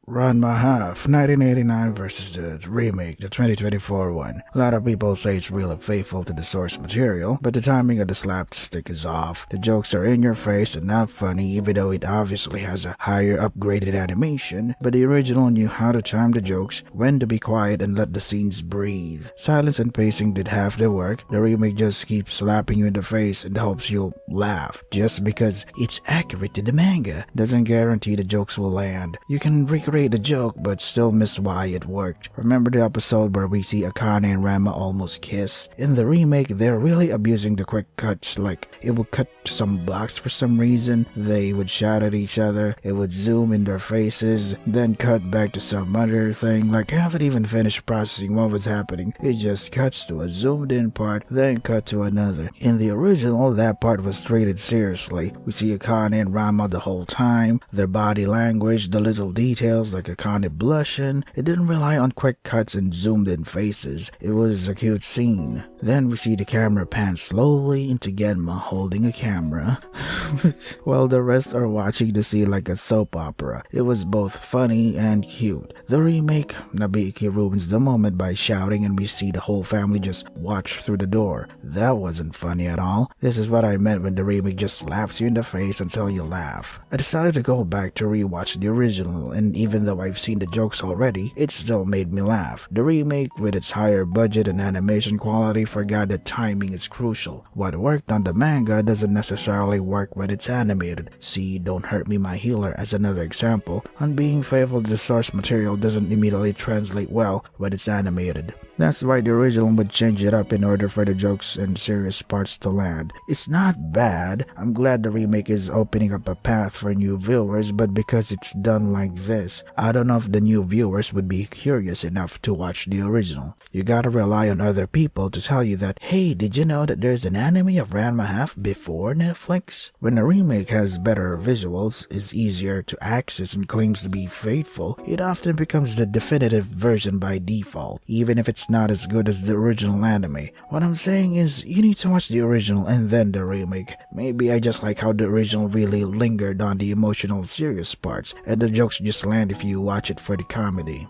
Ranma Half 1989 versus the remake, the 2024 one. A lot of people say it's really faithful to the source material, but the timing of the slapstick is off. The jokes are in your face and not funny, even though it obviously has a higher upgraded animation, but the original knew how to time the jokes, when to be quiet and let the scenes breathe. Silence and pacing did half the work. The remake just keeps slapping you in the face in the hopes you'll laugh. Just because it's accurate to the manga doesn't guarantee the jokes will land. You can recreate the joke but still miss why it worked. Remember the episode where we see Akane and Ranma almost kiss? In the remake, they're really abusing the quick cuts, like it would cut to some blocks for some reason, they would shout at each other, it would zoom in their faces, then cut back to some other thing, like I haven't even finished processing what was happening. It just cuts to a zoomed in part, then cut to another. In the original, that part was treated seriously. We see Akane and Ranma the whole time, their body language, the little details like Akane blushing. It didn't rely on quick cuts and zoomed in faces. It was a cute scene. Then we see the camera pan slowly into Genma holding a camera while the rest are watching the scene like a soap opera. It was both funny and cute. The remake, Nabiki ruins the moment by shouting and we see the whole family just watch through the door. That wasn't funny at all. This is what I meant when the remake just slaps you in the face until you laugh. I decided to go back to rewatch the original, and even though I've seen the jokes already, it still made me laugh. The remake, with its higher budget and animation quality, forgot that timing is crucial. What worked on the manga doesn't necessarily work when it's animated. See Don't Hurt Me My Healer as another example. On being faithful to the source material doesn't immediately translate well when it's animated. That's why the original would change it up in order for the jokes and serious parts to land. It's not bad. I'm glad the remake is opening up a path for new viewers, but because it's done like this, I don't know if the new viewers would be curious enough to watch the original. You gotta rely on other people to tell you that, hey, did you know that there's an anime of Ranma Half before Netflix? When a remake has better visuals, is easier to access, and claims to be faithful, it often becomes the definitive version by default, even if it's not as good as the original anime. What I'm saying is, you need to watch the original and then the remake. Maybe I just like how the original really lingered on the emotional serious parts, and the jokes just land if you watch it for the comedy.